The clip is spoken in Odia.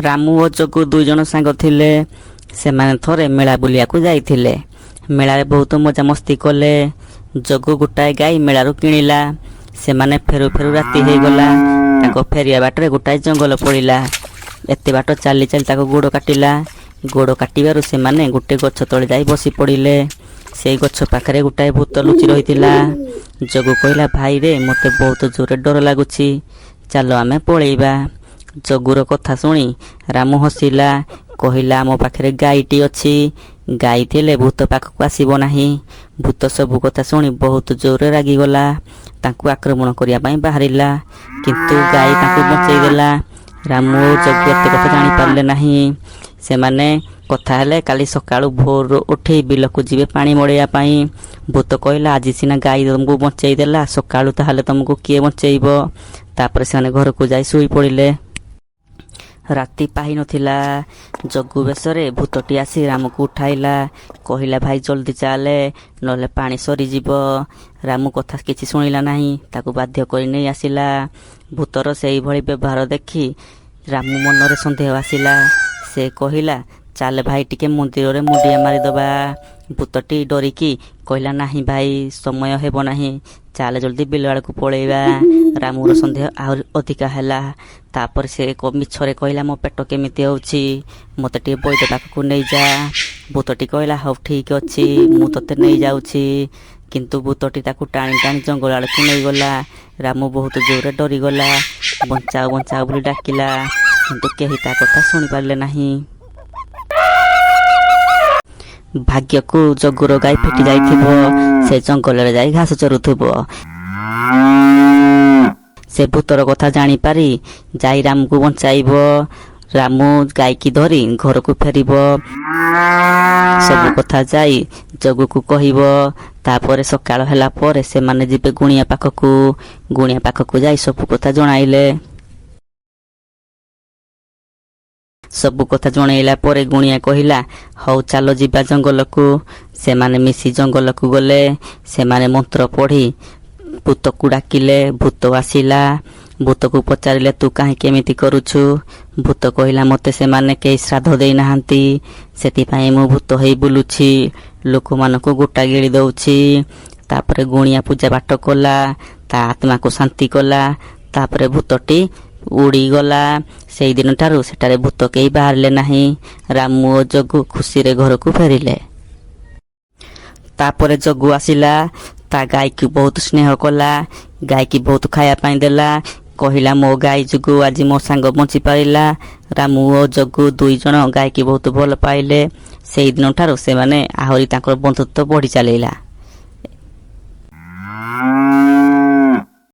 ରାମୁ ଓ ଜଗୁ ଦୁଇ ଜଣ ସାଙ୍ଗ ଥିଲେ। ସେମାନେ ଥରେ ମେଳା ବୁଲିବାକୁ ଯାଇଥିଲେ। ମେଳାରେ ବହୁତ ମଜାମସ୍ତି କଲେ। ଜଗୁ ଗୋଟାଏ ଗାଈ ମେଳାରୁ କିଣିଲା। ସେମାନେ ଫେରୁ ଫେରୁ ରାତି ହେଇଗଲା। ତାଙ୍କ ଫେରିବା ବାଟରେ ଗୋଟାଏ ଜଙ୍ଗଲ ପଡ଼ିଲା। ଏତେ ବାଟ ଚାଲି ଚାଲି ତାକୁ ଗୋଡ଼ କାଟିଲା। ଗୋଡ଼ କାଟିବାରୁ ସେମାନେ ଗୋଟିଏ ଗଛ ତଳେ ଯାଇ ବସି ପଡ଼ିଲେ। ସେଇ ଗଛ ପାଖରେ ଗୋଟାଏ ଭୂତ ଲୁଚି ରହିଥିଲା। ଜଗୁ କହିଲା, ଭାଇରେ ମୋତେ ବହୁତ ଜୋରରେ ଡର ଲାଗୁଛି, ଚାଲ ଆମେ ପଳେଇବା। ଜଗୁର କଥା ଶୁଣି ରାମୁ ହସିଲା। କହିଲା, ଆମ ପାଖରେ ଗାଈଟି ଅଛି, ଗାଈ ଥିଲେ ଭୂତ ପାଖକୁ ଆସିବ ନାହିଁ। ଭୂତ ସବୁ କଥା ଶୁଣି ବହୁତ ଜୋରରେ ରାଗିଗଲା। ତାଙ୍କୁ ଆକ୍ରମଣ କରିବା ପାଇଁ ବାହାରିଲା, କିନ୍ତୁ ଗାଈ ତାଙ୍କୁ ବଞ୍ଚେଇ ଦେଲା। ରାମୁ ଓ ଜଗୁ ଏତେ କଥା ଜାଣିପାରିଲେ ନାହିଁ। ସେମାନେ କଥା ହେଲେ କାଲି ସକାଳୁ ଭୋରରୁ ଉଠି ବିଲକୁ ଯିବେ ପାଣି ମଡ଼େଇବା ପାଇଁ। ଭୂତ କହିଲା, ଆଜି ସିନା ଗାଈ ତମକୁ ବଞ୍ଚେଇ ଦେଲା, ସକାଳୁ ତାହେଲେ ତମକୁ କିଏ ବଞ୍ଚେଇବ? ତାପରେ ସେମାନେ ଘରକୁ ଯାଇ ଶୋଇ ପଡ଼ିଲେ। ରାତି ପାହି ନଥିଲା। ଜଗୁ ବେଶରେ ଭୂତଟି ଆସି ରାମକୁ ଉଠାଇଲା। କହିଲା, ଭାଇ ଜଲ୍ଦି ଚାଲେ, ନହେଲେ ପାଣି ସରିଯିବ। ରାମୁ କଥା କିଛି ଶୁଣିଲା ନାହିଁ। ତାକୁ ବାଧ୍ୟ କରି ନେଇ ଆସିଲା। ଭୂତର ସେଇଭଳି ବ୍ୟବହାର ଦେଖି ରାମୁ ମନରେ ସନ୍ଦେହ ଆସିଲା। ସେ କହିଲା, ଚାଲେ ଭାଇ ଟିକେ ମନ୍ଦିରରେ ମୁଣ୍ଡିଆ ମାରିଦେବା। ଭୂତଟି ଡରିକି କହିଲା, ନାହିଁ ଭାଇ, ସମୟ ହେବ ନାହିଁ, ଚାଲେ ଜଲ୍ଦି ବିଲ ଆଡ଼କୁ ପଳେଇବା। ରାମୁର ସନ୍ଦେହ ଆହୁରି ଅଧିକା ହେଲା। ତାପରେ ସେ ମିଛରେ କହିଲା, ମୋ ପେଟ କେମିତି ହେଉଛି, ମୋତେ ଟିକେ ବୈଦ୍ୟ ପାଖକୁ ନେଇଯା। ଭୂତଟି କହିଲା, ହଉ ଠିକ୍ ଅଛି, ମୁଁ ତୋତେ ନେଇଯାଉଛି। କିନ୍ତୁ ଭୂତଟି ତାକୁ ଟାଣି ଟାଣି ଜଙ୍ଗଲ ଆଡ଼କୁ ନେଇଗଲା। ରାମୁ ବହୁତ ଜୋରରେ ଡରିଗଲା। ବଞ୍ଚାଅ ବଞ୍ଚାଅ ବୋଲି ଡାକିଲା, କିନ୍ତୁ କେହି ତା କଥା ଶୁଣିପାରିଲେ ନାହିଁ। ଭାଗ୍ୟକୁ ଜଗୁର ଗାଈ ଫିଟି ଯାଇଥିବ। ସେ ଜଙ୍ଗଲରେ ଯାଇ ଘାସ ଚରୁଥିବ। ସେ ଭୂତର କଥା ଜାଣିପାରି ଯାଇ ରାମୁକୁ ବଞ୍ଚାଇବ। ରାମୁ ଗାଈକି ଧରି ଘରକୁ ଫେରିବ। ସବୁ କଥା ଯାଇ ଜଗୁକୁ କହିବ। ତାପରେ ସକାଳ ହେଲା ପରେ ସେମାନେ ଯିବେ ଗୁଣିଆ ପାଖକୁ। ଗୁଣିଆ ପାଖକୁ ଯାଇ ସବୁ କଥା ଜଣାଇଲେ। ସବୁ କଥା ଜଣେଇଲା ପରେ ଗୁଣିଆ କହିଲା, ହଉ ଚାଲ ଯିବା ଜଙ୍ଗଲକୁ। ସେମାନେ ମିଶି ଜଙ୍ଗଲକୁ ଗଲେ। ସେମାନେ ମନ୍ତ୍ର ପଢ଼ି ଭୂତକୁ ଡାକିଲେ। ଭୂତ ଆସିଲା। ଭୂତକୁ ପଚାରିଲେ, ତୁ କାହିଁକି ଏମିତି କରୁଛୁ? ଭୂତ କହିଲା, ମୋତେ ସେମାନେ କେହି ଶ୍ରାଦ୍ଧ ଦେଇନାହାନ୍ତି, ସେଥିପାଇଁ ମୁଁ ଭୂତ ହେଇ ବୁଲୁଛି, ଲୋକମାନଙ୍କୁ ଗୋଟା ଗିଳି ଦେଉଛି। ତାପରେ ଗୁଣିଆ ପୂଜା ପାଠ କଲା, ତା ଆତ୍ମାକୁ ଶାନ୍ତି କଲା। ତାପରେ ଭୂତଟି ଉଡ଼ିଗଲା। ସେଇଦିନ ଠାରୁ ସେଠାରେ ଭୂତ କେହି ବାହାରିଲେ ନାହିଁ। ରାମୁ ଓ ଜଗୁ ଖୁସିରେ ଘରକୁ ଫେରିଲେ। ତାପରେ ଜଗୁ ଆସିଲା। ତା ଗାଈକୁ ବହୁତ ସ୍ନେହ କଲା। ଗାଈକି ବହୁତ ଖାଇବା ପାଇଁ ଦେଲା। କହିଲା, ମୋ ଗାଈ ଯୋଗୁଁ ଆଜି ମୋ ସାଙ୍ଗ ବଞ୍ଚି ପାରିଲା। ରାମୁ ଓ ଜଗୁ ଦୁଇ ଜଣ ଗାଈକି ବହୁତ ଭଲ ପାଇଲେ। ସେଇଦିନ ଠାରୁ ସେମାନେ ଆହୁରି ତାଙ୍କର ବନ୍ଧୁତ୍ୱ ବଢ଼ି ଚାଲିଲା।